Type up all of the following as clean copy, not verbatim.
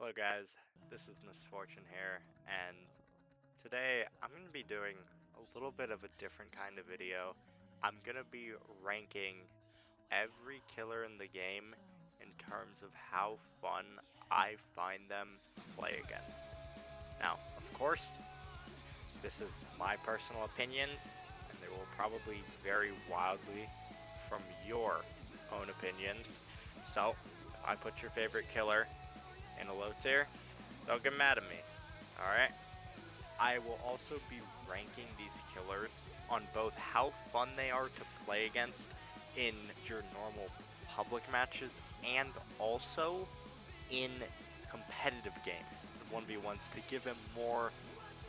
Hello guys, this is Misfortune here, and today I'm going to be doing a little bit of a different kind of video. I'm going to be ranking every killer in the game in terms of how fun I find them to play against. Now, of course, this is my personal opinions, and they will probably vary wildly from your own opinions. So, if I put your favorite killer in a low tier, don't get mad at me. Alright? I will also be ranking these killers on both how fun they are to play against in your normal public matches and also in competitive games, the 1v1s, to give a more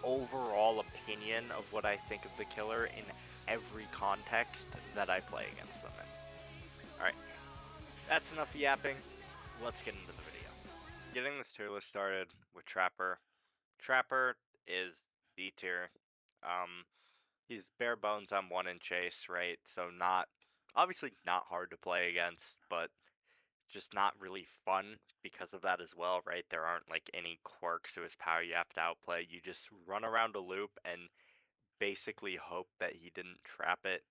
overall opinion of what I think of the killer in every context that I play against them in. Alright, that's enough yapping. Let's get into the video. Getting this tier list started with Trapper. Trapper is D tier. He's bare bones M1 in chase, right? So obviously not hard to play against, but just not really fun because of that as well, right? There aren't like any quirks to his power you have to outplay. You just run around a loop and basically hope that he didn't trap it.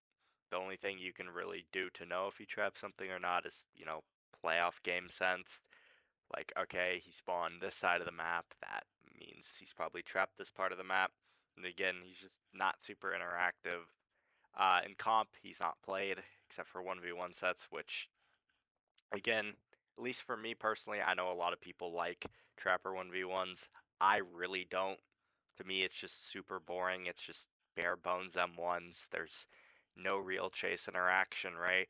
The only thing you can really do to know if he trapped something or not is, playoff game sense. Like, okay, he spawned this side of the map, that means he's probably trapped this part of the map. And again, he's just not super interactive. In comp, he's not played except for 1v1 sets, which, again, at least for me personally, I know a lot of people like Trapper 1v1s. I really don't. To me, it's just super boring. It's just bare bones M1s. There's no real chase interaction, right?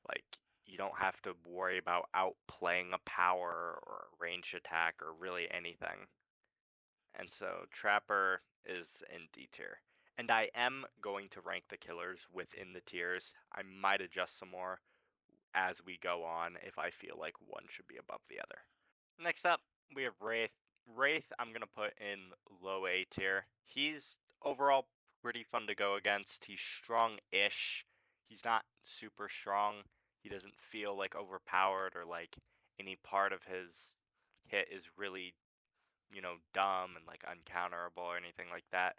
Like, you don't have to worry about outplaying a power or a range attack or really anything. And so Trapper is in D tier. And I am going to rank the killers within the tiers. I might adjust some more as we go on if I feel like one should be above the other. Next up, we have Wraith. Wraith, I'm going to put in low A tier. He's overall pretty fun to go against. He's strong-ish. He's not super strong. He doesn't feel like overpowered or like any part of his kit is really, dumb and like uncounterable or anything like that.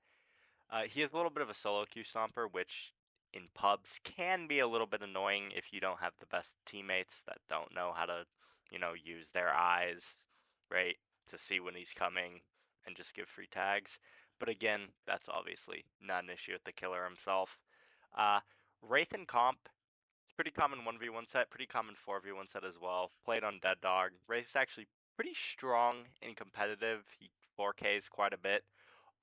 He has a little bit of a solo queue stomper, which in pubs can be a little bit annoying if you don't have the best teammates that don't know how to, use their eyes, right, to see when he's coming and just give free tags. But again, that's obviously not an issue with the killer himself. Uh, Wraith and Comp, it's pretty common 1v1 set, pretty common 4v1 set as well. Played on Dead Dog. Wraith's actually pretty strong and competitive. He 4Ks quite a bit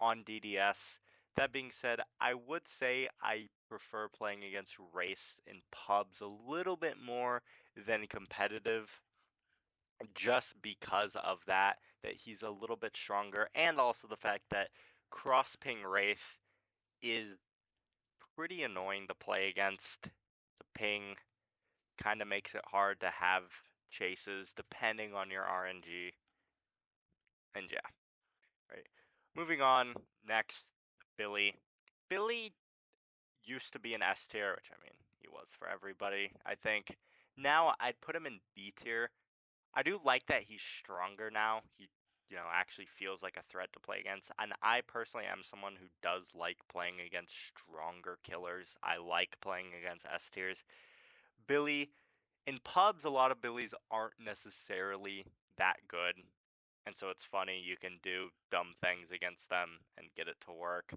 on DDS. That being said, I would say I prefer playing against Race in pubs a little bit more than competitive, just because of that he's a little bit stronger, and also the fact that cross ping Wraith is pretty annoying to play against. The ping kind of makes it hard to have chases depending on your RNG. And yeah, right. Moving on, next, Billy. Billy used to be an S tier, which I mean, he was for everybody, I think. Now I'd put him in B tier. I do like that he's stronger now. He, actually feels like a threat to play against. And I personally am someone who does like playing against stronger killers. I like playing against S tiers. Billy, in pubs, a lot of Billies aren't necessarily that good. And so it's funny, you can do dumb things against them and get it to work.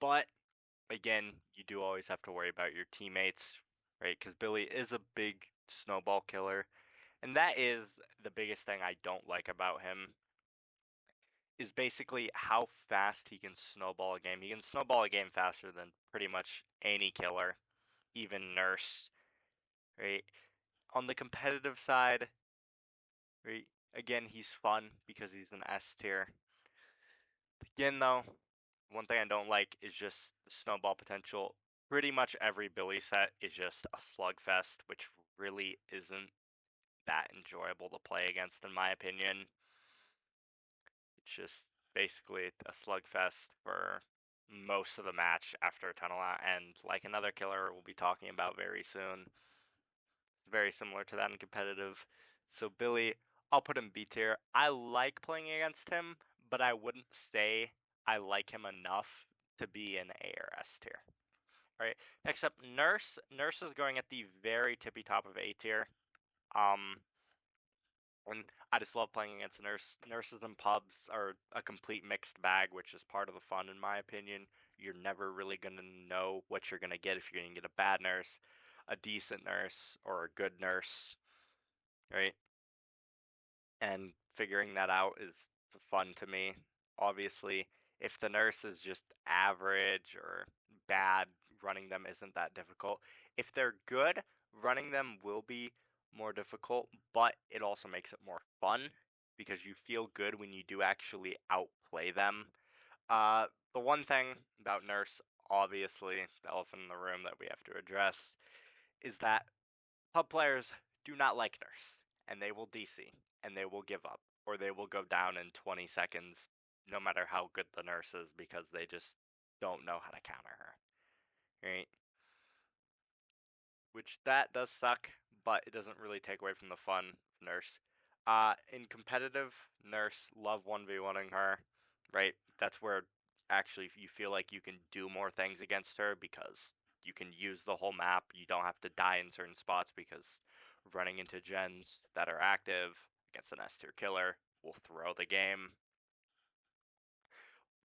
But again, you do always have to worry about your teammates, right? Because Billy is a big snowball killer. And that is the biggest thing I don't like about him, is basically how fast he can snowball a game. He can snowball a game faster than pretty much any killer, even Nurse, right? On the competitive side, right, again, he's fun because he's an S tier. Again, though, one thing I don't like is just the snowball potential. Pretty much every Billy set is just a slugfest, which really isn't that enjoyable to play against, in my opinion. It's just basically a slugfest for most of the match after a tunnel out, and like another killer we'll be talking about very soon, it's very similar to that in competitive. So Billy, I'll put him B tier. I like playing against him, but I wouldn't say I like him enough to be in A or S tier. All right. Next up, Nurse. Nurse is going at the very tippy top of A tier. Um, and I just love playing against Nurse. Nurses and pubs are a complete mixed bag, which is part of the fun, in my opinion. You're never really gonna know what you're gonna get if you're gonna get a bad nurse, a decent nurse, or a good nurse, right? And figuring that out is fun to me. Obviously, if the nurse is just average or bad, running them isn't that difficult. If they're good, running them will be more difficult, but it also makes it more fun because you feel good when you do actually outplay them. Uh, the one thing about nurse, obviously, the elephant in the room that we have to address, is that pub players do not like Nurse, and they will DC, and they will give up, or they will go down in 20 seconds, no matter how good the Nurse is, because they just don't know how to counter her, right? Which that does suck, but it doesn't really take away from the fun of Nurse. In competitive, Nurse love 1v1ing her, right? That's where actually you feel like you can do more things against her because you can use the whole map. You don't have to die in certain spots because running into gens that are active against an S tier killer will throw the game.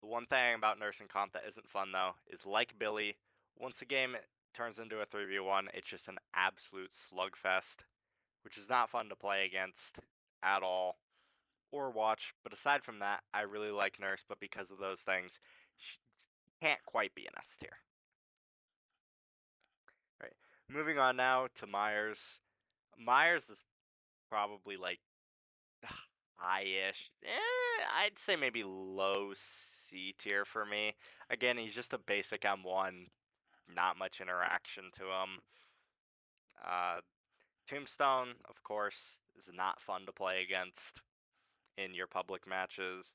The one thing about nursing comp that isn't fun though is like Billy, once the game turns into a 3v1, it's just an absolute slugfest, which is not fun to play against at all or watch. But aside from that, I really like Nurse, but because of those things, she can't quite be an S tier. Right. Moving on now to Myers. Myers is probably like high-ish. I'd say maybe low C tier for me. Again, he's just a basic M1, not much interaction to him. Uh, Tombstone, of course, is not fun to play against in your public matches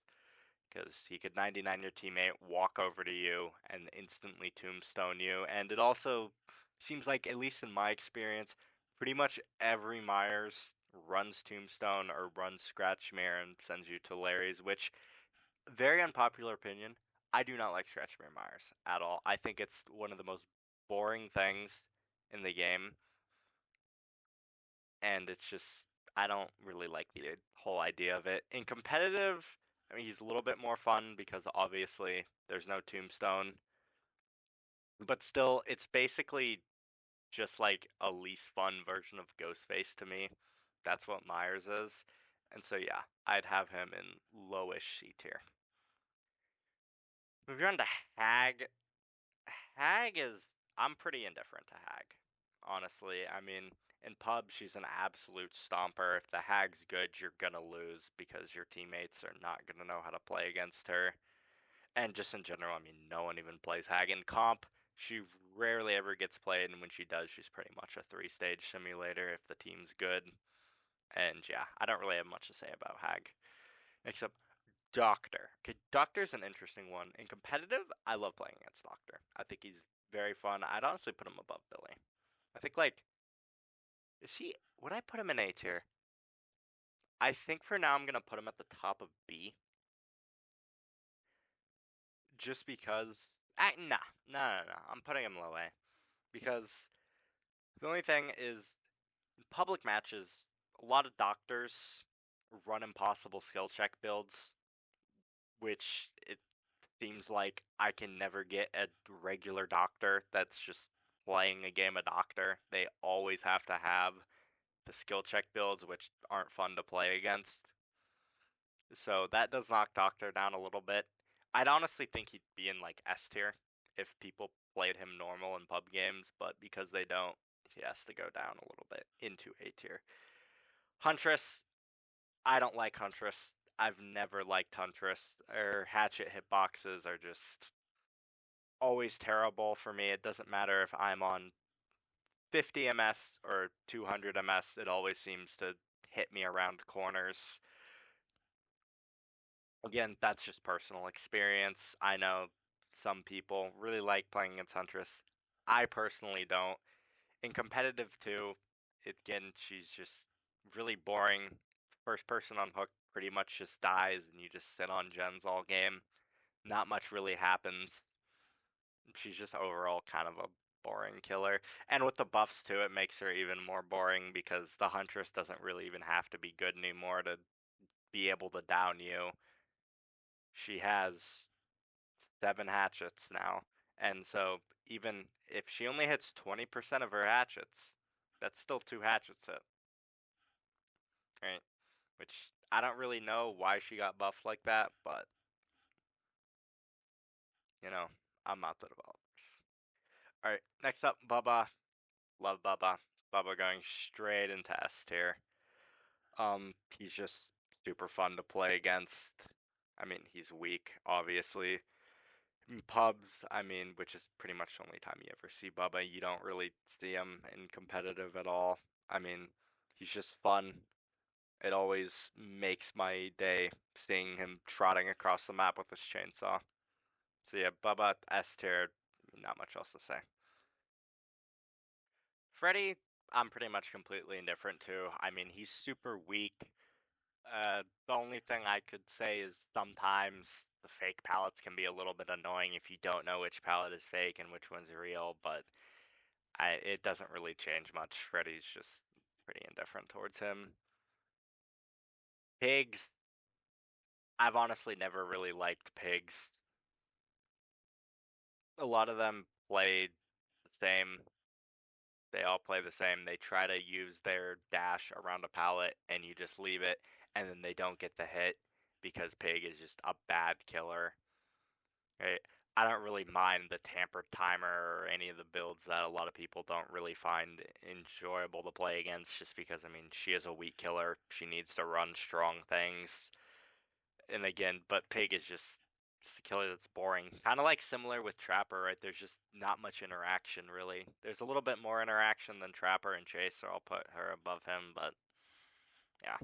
because he could 99 your teammate, walk over to you, and instantly tombstone you. And it also seems like, at least in my experience, pretty much every Myers runs tombstone or runs scratch mirror and sends you to Larry's, which, very unpopular opinion, I do not like scratch mirror Myers at all. I think it's one of the most boring things in the game, and it's just I don't really like the whole idea of it. In competitive, I mean, he's a little bit more fun because obviously there's no tombstone, but still, it's basically just like a least fun version of Ghostface to me. That's what Myers is, and so yeah, I'd have him in lowish C tier. Moving on to Hag. Hag is I'm pretty indifferent to Hag, honestly. I mean, in pub, she's an absolute stomper. If the Hag's good, you're gonna lose because your teammates are not gonna know how to play against her. And just in general, I mean, no one even plays Hag in comp. She rarely ever gets played, and when she does, she's pretty much a three-stage simulator if the team's good. And yeah, I don't really have much to say about Hag, except Doctor. Okay, Doctor's an interesting one. In competitive, I love playing against Doctor. I think he's very fun. I'd honestly put him above Billy. I think like is he would I put him in A tier? I think for now I'm gonna put him at the top of B. Just because nah. I'm putting him low A. Because the only thing is in public matches, a lot of doctors run impossible skill check builds, which it seems like I can never get a regular doctor that's just playing a game of doctor. They always have to have the skill check builds, which aren't fun to play against. So that does knock Doctor down a little bit. I'd honestly think he'd be in like S tier if people played him normal in pub games, but because they don't, he has to go down a little bit into A tier. Huntress, I don't like Huntress. I've never liked Huntress. Her hatchet hitboxes are just always terrible for me. It doesn't matter if I'm on 50 ms or 200 ms, it always seems to hit me around corners. Again, that's just personal experience. I know some people really like playing against Huntress. I personally don't. In competitive too, again, she's just really boring. First person on hook pretty much just dies and you just sit on gens all game. Not much really happens. She's just overall kind of a boring killer. And with the buffs too, it makes her even more boring because the Huntress doesn't really even have to be good anymore to be able to down you. She has 7 hatchets now. And so even if she only hits 20% of her hatchets, that's still 2 hatchets hit. Right? Which I don't really know why she got buffed like that, but you know, I'm not the developers. Alright, next up, Bubba. Love Bubba. Bubba going straight into S tier. He's just super fun to play against. I mean, he's weak, obviously. In pubs, I mean, which is pretty much the only time you ever see Bubba, you don't really see him in competitive at all. I mean, he's just fun. It always makes my day seeing him trotting across the map with his chainsaw. So yeah, Bubba, S tier, not much else to say. Freddy, I'm pretty much completely indifferent to. I mean, he's super weak. The only thing I could say is sometimes the fake palettes can be a little bit annoying if you don't know which palette is fake and which one's real, but it doesn't really change much. Freddy's just pretty indifferent towards him. Pigs, I've honestly never really liked pigs. A lot of them play the same. They all play the same. They try to use their dash around a pallet and you just leave it and then they don't get the hit because Pig is just a bad killer. Right? I don't really mind the tampered timer or any of the builds that a lot of people don't really find enjoyable to play against just because I mean she is a weak killer. She needs to run strong things. And again, but Pig is just a killer that's boring. Kind of like similar with Trapper, right? There's just not much interaction really. There's a little bit more interaction than Trapper and Chase, so I'll put her above him, but yeah.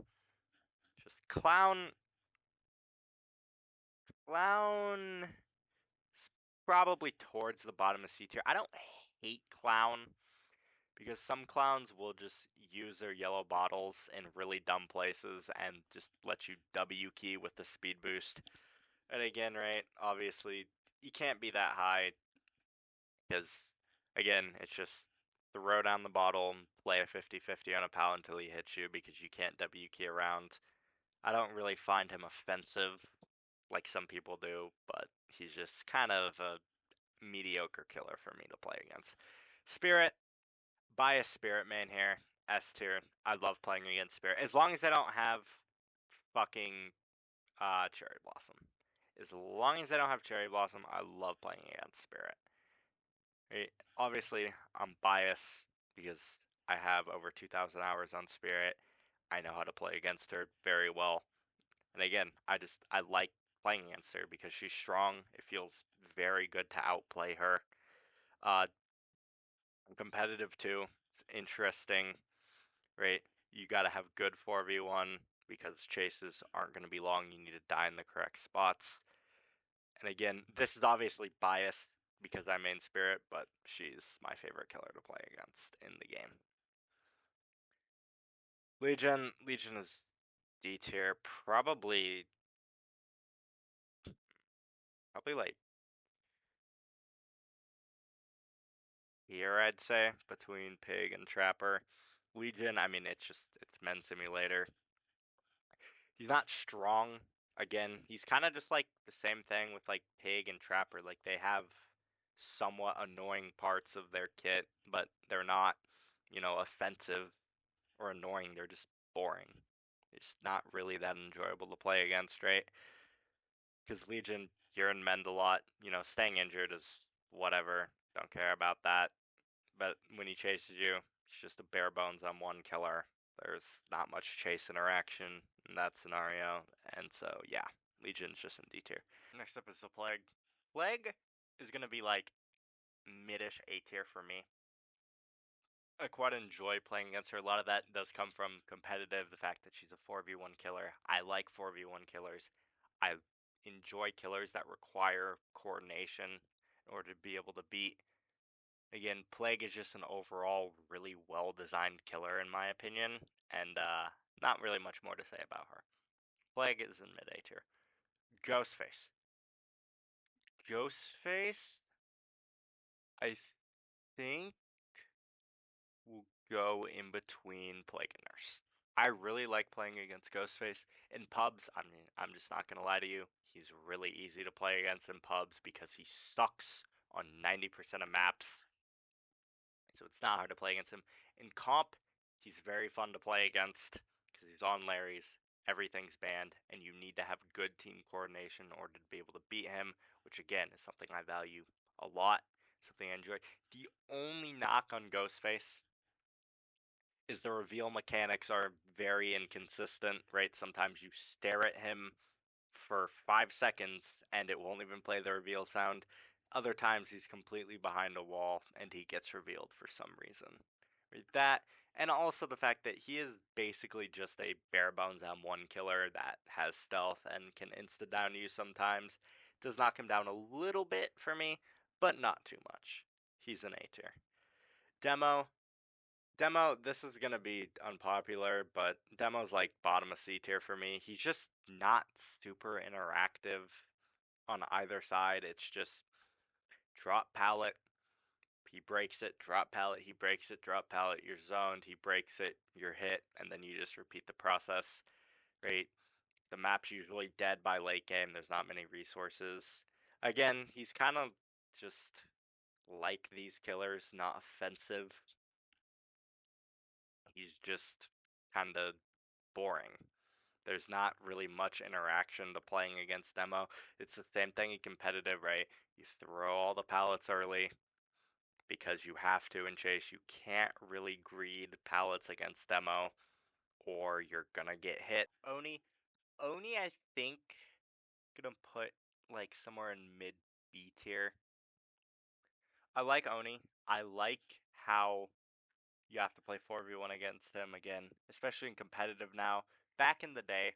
Just Clown Clown probably towards the bottom of C tier. I don't hate Clown because some clowns will just use their yellow bottles in really dumb places and just let you W key with the speed boost. And again, right, obviously you can't be that high because again, it's just throw down the bottle and play a 50-50 on a pal until he hits you because you can't W key around. I don't really find him offensive like some people do, but he's just kind of a mediocre killer for me to play against. Spirit, bias Spirit main here, S tier. I love playing against Spirit. As long as I don't have fucking Cherry Blossom. As long as I don't have Cherry Blossom, I love playing against Spirit. Right? Obviously, I'm biased because I have over 2,000 hours on Spirit. I know how to play against her very well. And again, I like playing against her because she's strong. It feels very good to outplay her. Uh, competitive too. It's interesting, right? You got to have good 4v1 because chases aren't going to be long. You need to die in the correct spots. And again, this is obviously biased because I main Spirit, but she's my favorite killer to play against in the game. Legion is D tier, probably like here I'd say between Pig and Trapper. Legion, I mean it's Men Simulator. He's not strong. Again, he's kind of just like the same thing with like Pig and Trapper. Like they have somewhat annoying parts of their kit, but they're not, offensive or annoying. They're just boring. It's not really that enjoyable to play against, right? Because Legion, you're in Mend a lot. Staying injured is whatever. Don't care about that. But when he chases you, it's just a bare bones on one killer. There's not much chase interaction in that scenario, and so yeah, Legion's just in D tier. Next up is the Plague. Plague is gonna be like midish A tier for me. I quite enjoy playing against her. A lot of that does come from competitive, the fact that she's a 4v1 killer. I like 4v1 killers. I enjoy killers that require coordination in order to be able to beat. Again, Plague is just an overall really well designed killer in my opinion, and Not really much more to say about her. Plague is in mid A tier. Ghostface. Ghostface, I think, will go in between Plague and Nurse. I really like playing against Ghostface. In pubs, I mean, I'm just not going to lie to you. He's really easy to play against in pubs because he sucks on 90% of maps. So it's not hard to play against him. In comp, he's very fun to play against because he's on Larry's. Everything's banned, and you need to have good team coordination in order to be able to beat him, which again is something I value a lot, something I enjoy. The only knock on Ghostface is the reveal mechanics are very inconsistent, right? Sometimes you stare at him for 5 seconds and it won't even play the reveal sound. Other times he's completely behind a wall and he gets revealed for some reason. Right? That, and also the fact that he is basically just a bare bones M1 killer that has stealth and can insta down you sometimes, does knock him down a little bit for me, but not too much. He's an A tier. Demo, this is gonna be unpopular, but Demo's like bottom of C tier for me. He's just not super interactive on either side. It's just drop pallet, he breaks it, drop pallet, he breaks it, drop pallet, you're zoned, he breaks it, you're hit, and then you just repeat the process, right? The map's usually dead by late game, there's not many resources. Again, he's kind of just like these killers, not offensive. He's just kind of boring. There's not really much interaction to playing against Demo. It's the same thing in competitive, right? You throw all the pallets early because you have to in Chase. You can't really greed pallets against Demo or you're gonna get hit. Oni, I think, gonna put like somewhere in mid B tier. I like Oni. I like how you have to play 4v1 against him again, especially in competitive now. Back in the day,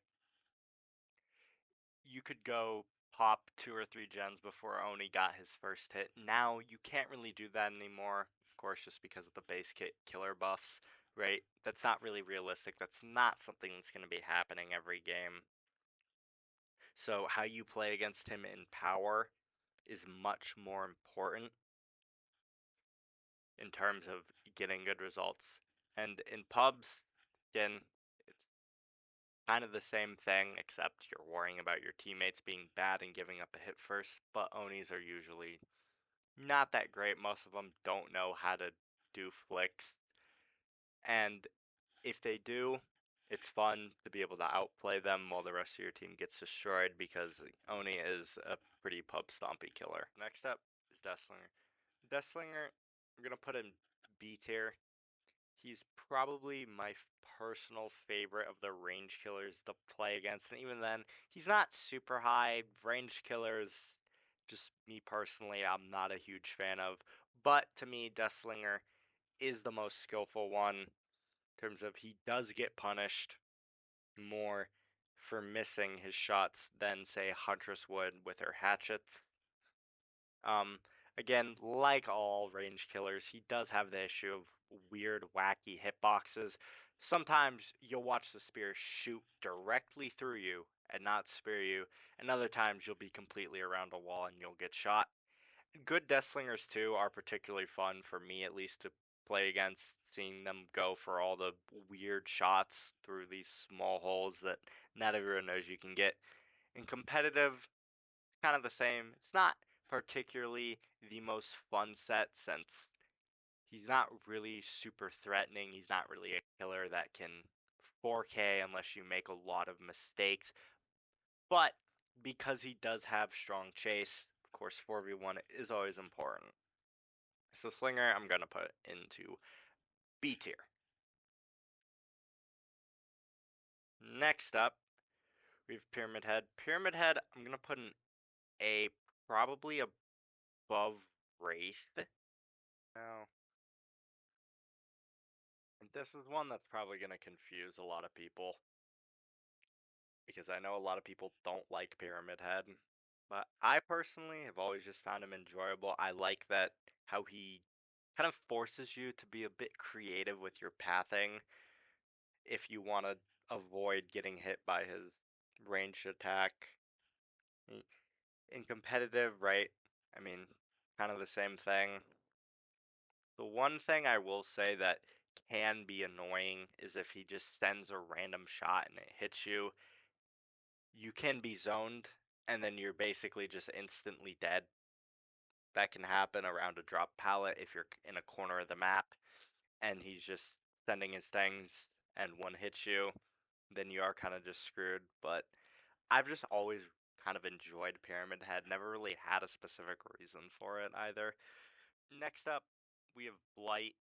you could go pop 2 or 3 gens before Oni got his first hit. Now you can't really do that anymore, of course, just because of the base kit killer buffs, right? That's not really realistic. That's not something that's going to be happening every game. So how you play against him in power is much more important in terms of getting good results. And in pubs, again, it's kind of the same thing, except you're worrying about your teammates being bad and giving up a hit first. But Onis are usually not that great. Most of them don't know how to do flicks. And if they do, it's fun to be able to outplay them while the rest of your team gets destroyed because Oni is a pretty pub stompy killer. Next up is Deathslinger. Deathslinger, I'm going to put in B tier. He's probably my personal favorite of the range killers to play against, and even then, he's not super high. Range killers, just me personally, I'm not a huge fan of. But to me, Deathslinger is the most skillful one in terms of he does get punished more for missing his shots than, say, Huntress would with her hatchets. Um, Again, like all range killers, he does have the issue of weird, wacky hitboxes. Sometimes you'll watch the spear shoot directly through you and not spear you, and other times you'll be completely around a wall and you'll get shot. Good Deathslingers, too, are particularly fun for me, at least, to play against, seeing them go for all the weird shots through these small holes that not everyone knows you can get. In competitive, kind of the same. It's not particularly the most fun set since he's not really super threatening. He's not really a killer that can 4K unless you make a lot of mistakes. But because he does have strong chase, of course 4v1 is always important. So Slinger, I'm going to put into B tier. Next up, we have Pyramid Head. Pyramid Head, I'm going to put an A, probably above Wraith. Now, and this is one that's probably going to confuse a lot of people because I know a lot of people don't like Pyramid Head. But I personally have always just found him enjoyable. I like that how he kind of forces you to be a bit creative with your pathing if you want to avoid getting hit by his ranged attack. In competitive, right? I mean, kind of the same thing. The one thing I will say that can be annoying is if he just sends a random shot and it hits you, you can be zoned, and then you're basically just instantly dead. That can happen around a drop pallet if you're in a corner of the map and he's just sending his things and one hits you, then you are kind of just screwed. But I've just always kind of enjoyed Pyramid Head, never really had a specific reason for it either. Next up, we have Blight.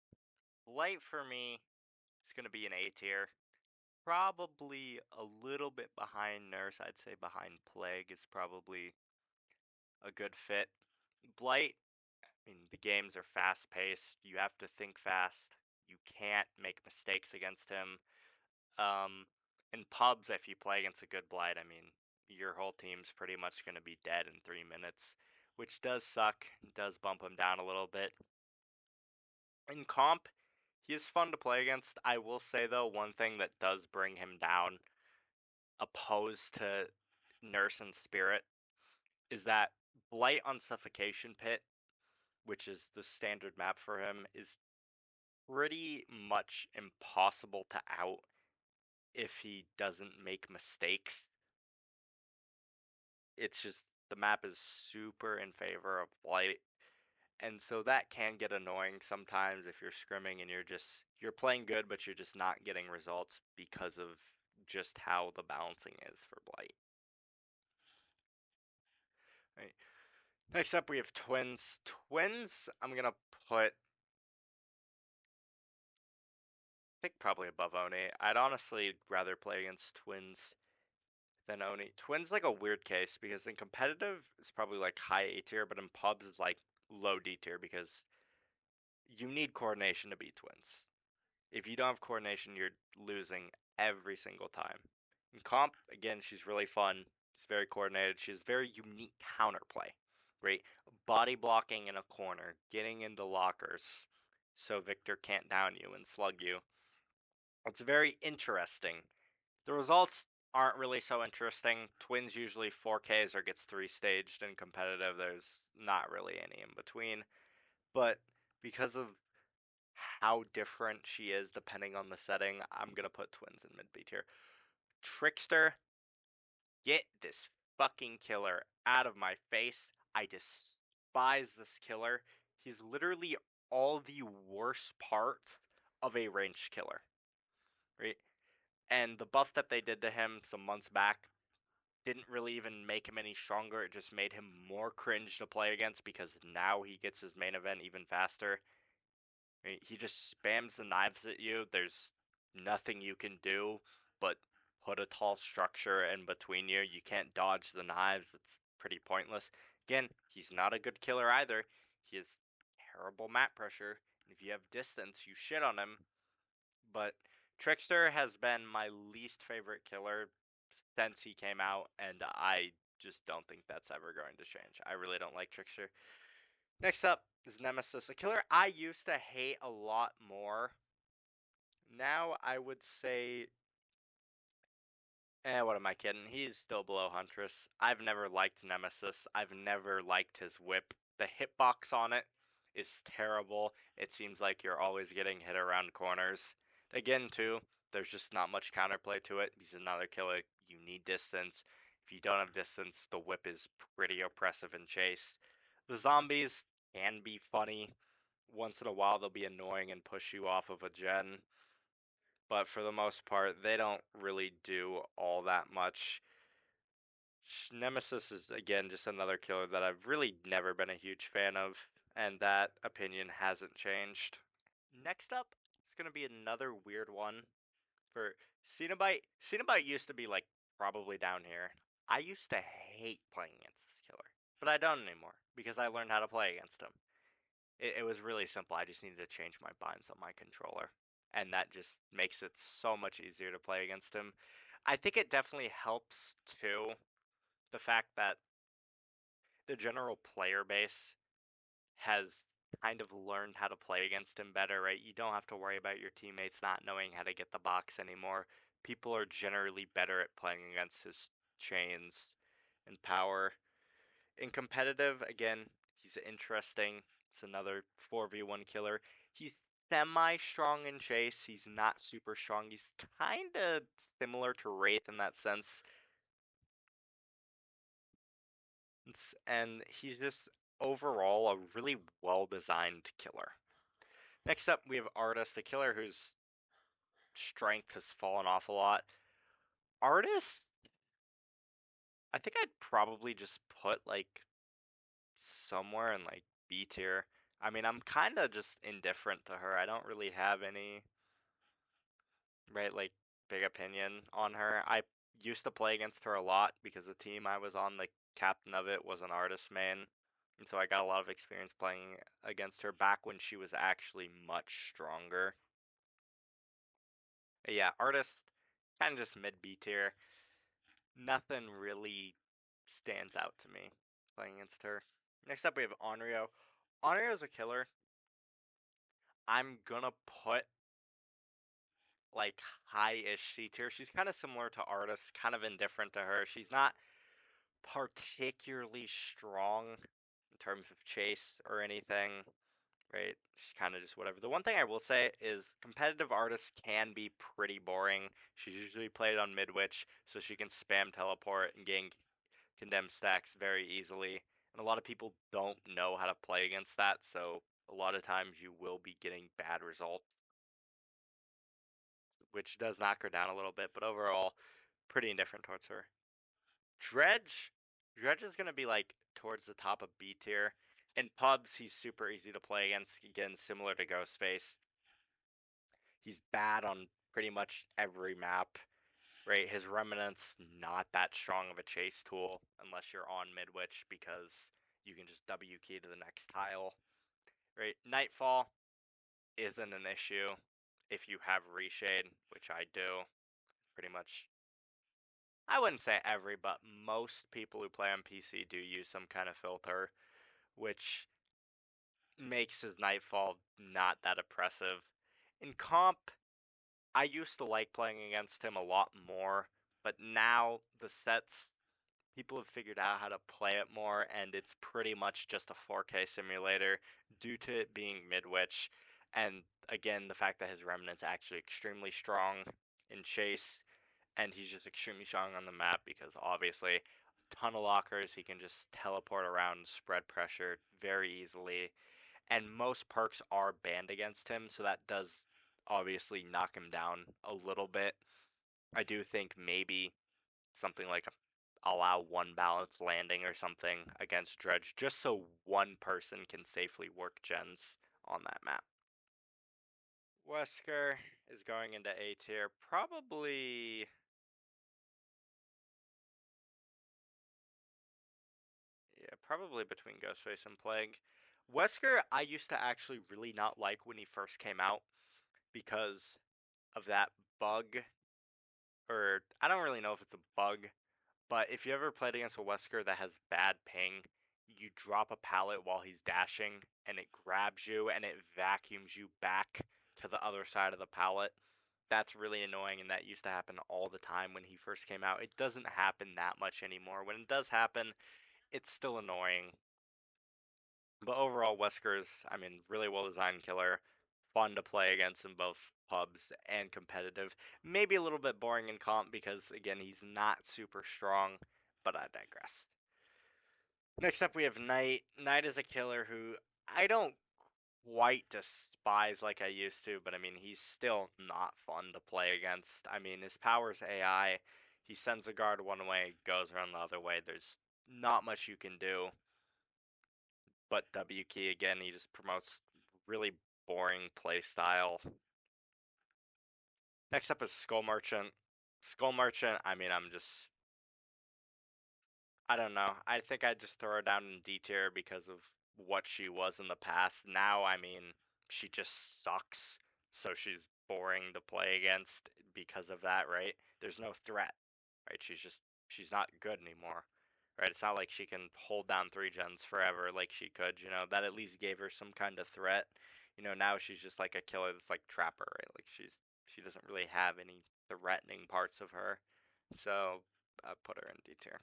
Blight for me is going to be an A tier. Probably a little bit behind Nurse. I'd say behind Plague is probably a good fit. Blight, I mean, the games are fast paced. You have to think fast. You can't make mistakes against him. In pubs, if you play against a good Blight, I mean, your whole team's pretty much going to be dead in 3 minutes, which does suck. Does bump him down a little bit. In comp, he is fun to play against. I will say, though, one thing that does bring him down, opposed to Nurse and Spirit, is that Blight on Suffocation Pit, which is the standard map for him, is pretty much impossible to out if he doesn't make mistakes. It's just the map is super in favor of Blight, and so that can get annoying sometimes if you're scrimming and you're playing good but you're just not getting results because of just how the balancing is for Blight. Right. Next up we have Twins. Twins I'm gonna put, I think, probably above Oni. I'd honestly rather play against Twins than Oni. Twins like a weird case because in competitive it's probably like high A tier, but in pubs it's like low D tier because you need coordination to beat Twins. If you don't have coordination, you're losing every single time. In comp, again, she's really fun. She's very coordinated. She has very unique counterplay, right? Body blocking in a corner, getting into lockers so Victor can't down you and slug you. It's very interesting. The results aren't really so interesting. Twins usually 4Ks or gets 3 staged in competitive. There's not really any in between. But because of how different she is depending on the setting, I'm gonna put Twins in mid B tier. Trickster, get this fucking killer out of my face. I despise this killer. He's literally all the worst parts of a ranged killer, right? And the buff that they did to him some months back didn't really even make him any stronger. It just made him more cringe to play against because now he gets his main event even faster. He just spams the knives at you. There's nothing you can do but put a tall structure in between you. You can't dodge the knives. It's pretty pointless. Again, he's not a good killer either. He has terrible map pressure. If you have distance, you shit on him. But Trickster has been my least favorite killer since he came out, and I just don't think that's ever going to change. I really don't like Trickster. Next up is Nemesis, a killer I used to hate a lot more. Now I would say, what am I kidding? He's still below Huntress. I've never liked Nemesis. I've never liked his whip. The hitbox on it is terrible. It seems like you're always getting hit around corners. Again, too, there's just not much counterplay to it. He's another killer. You need distance. If you don't have distance, the whip is pretty oppressive in chase. The zombies can be funny. Once in a while, they'll be annoying and push you off of a gen, but for the most part, they don't really do all that much. Nemesis is, again, just another killer that I've really never been a huge fan of, and that opinion hasn't changed. Next up is going to be another weird one for Cenobite. Cenobite used to be, like, probably down here. I used to hate playing against this killer, but I don't anymore because I learned how to play against him. It was really simple. I just needed to change my binds on my controller, and that just makes it so much easier to play against him. I think it definitely helps too, the fact that the general player base has kind of learned how to play against him better, right? You don't have to worry about your teammates not knowing how to get the box anymore. people are generally better at playing against his chains and power. In competitive, again, he's interesting. It's another 4v1 killer. He's semi-strong in chase. He's not super strong. He's kind of similar to Wraith in that sense. And he's just overall a really well-designed killer. Next up, we have Artist, a killer whose strength has fallen off a lot. Artist, I think I'd probably just put like somewhere in like B tier. I mean, I'm kind of just indifferent to her. I don't really have any right like big opinion on her. I used to play against her a lot because the team I was on, the captain of it, was an Artist main. And so I got a lot of experience playing against her back when she was actually much stronger. Yeah, Artist, kind of just mid B tier. Nothing really stands out to me playing against her. Next up, we have Onryo. Onryo's a killer. I'm gonna put like high-ish C tier. She's kind of similar to Artist, kind of indifferent to her. She's not particularly strong in terms of chase or anything, right? She's kind of just whatever. The one thing I will say is competitive Artists can be pretty boring. She's usually played on mid-witch, so she can spam teleport and gain condemned stacks very easily. And a lot of people don't know how to play against that, so a lot of times you will be getting bad results, which does knock her down a little bit, but overall, pretty indifferent towards her. Dredge. Dredge is going to be like towards the top of B tier. In pubs, he's super easy to play against. Again, similar to Ghostface. He's bad on pretty much every map, right? His Remnant's not that strong of a chase tool unless you're on Midwich because you can just W key to the next tile, right? Nightfall isn't an issue if you have Reshade, which I do. Pretty much, I wouldn't say every, but most people who play on PC do use some kind of filter, which makes his Nightfall not that oppressive. In comp, I used to like playing against him a lot more, but now the sets, people have figured out how to play it more, and it's pretty much just a 4K simulator due to it being Midwich. And again, the fact that his Remnant's actually extremely strong in chase, and he's just extremely strong on the map because obviously tunnel lockers, he can just teleport around and spread pressure very easily. And most perks are banned against him, so that does obviously knock him down a little bit. I do think maybe something like allow one balanced landing or something against Dredge, just so one person can safely work gens on that map. Wesker is going into A tier, probably. Yeah, probably between Ghostface and Plague. Wesker, I used to actually really not like when he first came out because of that bug, or I don't really know if it's a bug, but if you ever played against a Wesker that has bad ping, you drop a pallet while he's dashing, and it grabs you and it vacuums you back to the other side of the pallet. That's really annoying, and that used to happen all the time when he first came out. It doesn't happen that much anymore. When it does happen, it's still annoying. But overall, Wesker's, I mean, really well designed killer. Fun to play against in both pubs and competitive. Maybe a little bit boring in comp because, again, he's not super strong, but I digress. Next up, we have Knight. Knight is a killer who I don't quite despise like I used to, but I mean, he's still not fun to play against. I mean, his power's AI. He sends a guard one way, goes around the other way. There's not much you can do. But W key again, he just promotes really boring play style. Next up is Skull Merchant. Skull Merchant, I mean, I don't know. I think I'd just throw her down in D tier because of what she was in the past. Now, I mean, she just sucks. So she's boring to play against because of that, right? There's no threat, right? She's not good anymore, right? It's not like she can hold down 3 gens forever like she could, that at least gave her some kind of threat. Now she's just like a killer that's like Trapper, right? Like she doesn't really have any threatening parts of her. So I put her in D tier.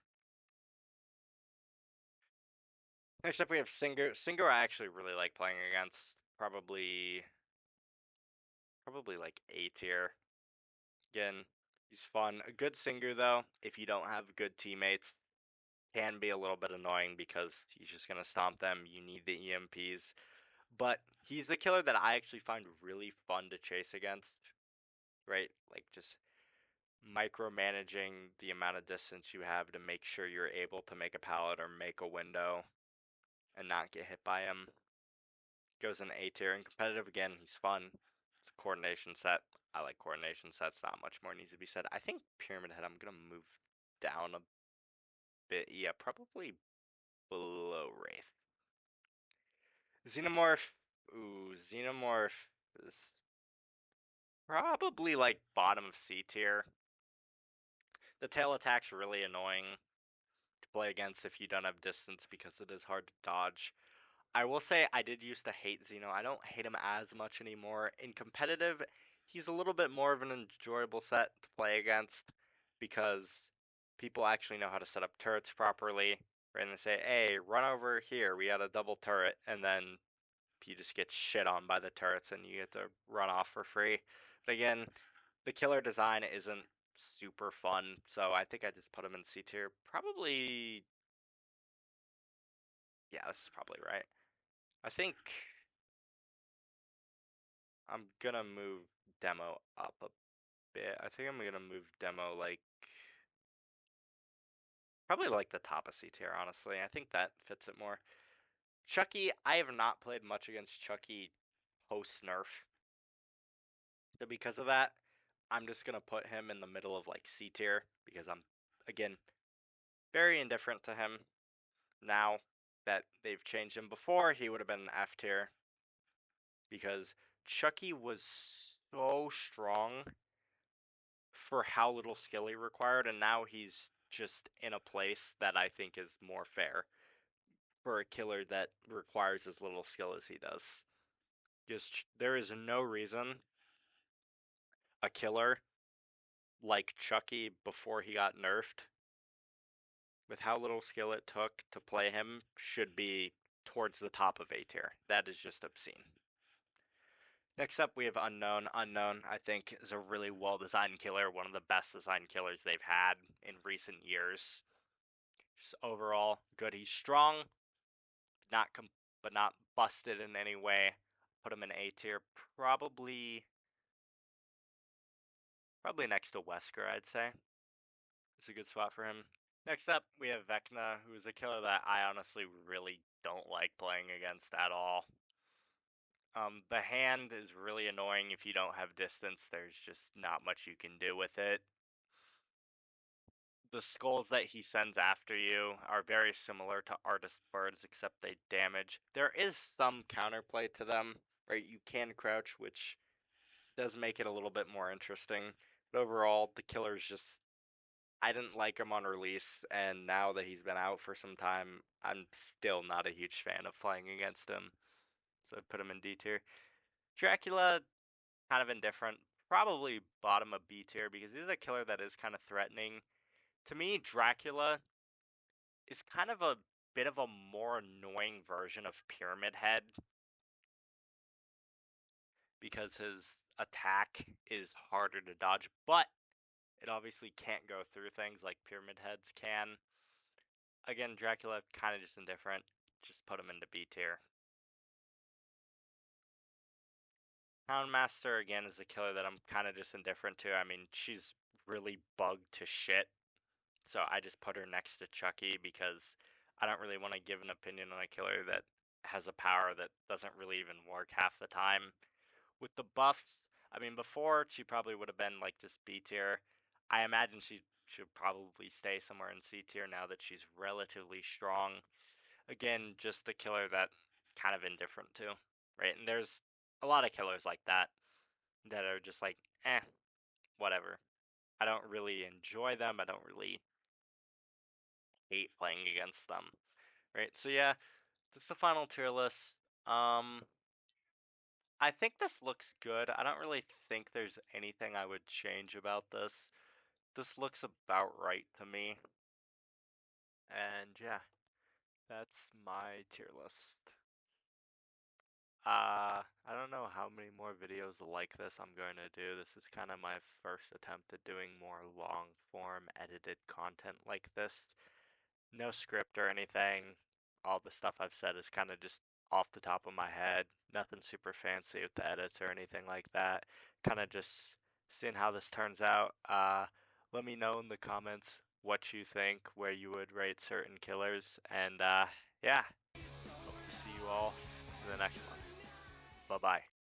Next up, we have Singer. Singer, I actually really like playing against. Probably like A tier. Again, he's fun. A good Singer though, if you don't have good teammates, can be a little bit annoying because he's just gonna stomp them. You need the EMPs, but he's the killer that I actually find really fun to chase against. Right, like just micromanaging the amount of distance you have to make sure you're able to make a pallet or make a window and not get hit by him. Goes in A tier. And competitive, again, he's fun. It's a coordination set. I like coordination sets. Not much more needs to be said. I think Pyramid Head, I'm going to move down a bit. Yeah, probably below Wraith. Xenomorph. Ooh, Xenomorph is probably like bottom of C tier. The tail attack's really annoying to play against if you don't have distance because it is hard to dodge. I will say I did used to hate Xeno. I don't hate him as much anymore. In competitive, he's a little bit more of an enjoyable set to play against because people actually know how to set up turrets properly. Right? And they say, hey, run over here. We got a double turret. And then you just get shit on by the turrets and you get to run off for free. But again, the killer design isn't super fun. So I think I just put him in C tier. Probably. Yeah, this is probably right. I think I'm gonna move demo up a bit. I think I'm gonna move demo like probably like the top of C tier, honestly. I think that fits it more. Chucky, I have not played much against Chucky post nerf. So because of that, I'm just gonna put him in the middle of like C tier because I'm again very indifferent to him. Now that they've changed him, before he would have been F tier because Chucky was so strong for how little skill he required, and now he's just in a place that I think is more fair for a killer that requires as little skill as he does. Just there is no reason a killer like Chucky before he got nerfed, with how little skill it took to play him, should be towards the top of A tier. That is just obscene. Next up, we have Unknown. Unknown, I think, is a really well-designed killer, one of the best designed killers they've had in recent years. Just overall good. He's strong, not but not busted in any way. Put him in A tier, probably next to Wesker, I'd say. It's a good spot for him. Next up, we have Vecna, who's a killer that I honestly really don't like playing against at all. The hand is really annoying if you don't have distance. There's just not much you can do with it. The skulls that he sends after you are very similar to Artist Birds, except they damage. There is some counterplay to them, right? You can crouch, which does make it a little bit more interesting. But overall, the killer's just. I didn't like him on release, and now that he's been out for some time, I'm still not a huge fan of playing against him. So I put him in D tier. Dracula, kind of indifferent. Probably bottom of B tier because he's a killer that is kind of threatening. To me, Dracula is kind of a bit of a more annoying version of Pyramid Head because his attack is harder to dodge, but it obviously can't go through things like Pyramid Heads can. Again, Dracula, kind of just indifferent. Just put him into B tier. Houndmaster, again, is a killer that I'm kind of just indifferent to. I mean, she's really bugged to shit. So I just put her next to Chucky because I don't really want to give an opinion on a killer that has a power that doesn't really even work half the time. With the buffs, I mean, before she probably would have been like just B tier. I imagine she should probably stay somewhere in C tier now that she's relatively strong. Again, just a killer that kind of indifferent to, right? And there's a lot of killers like that that are just like, whatever. I don't really enjoy them. I don't really hate playing against them, right? So yeah, that's the final tier list. Um, I think this looks good. I don't really think there's anything I would change about this. This looks about right to me. And yeah, that's my tier list. I don't know how many more videos like this I'm going to do. This is kind of my first attempt at doing more long form edited content like this. No script or anything. All the stuff I've said is kind of just off the top of my head. Nothing super fancy with the edits or anything like that. Kind of just seeing how this turns out. Let me know in the comments what you think, where you would rate certain killers, and yeah, hope to see you all in the next one. Bye bye.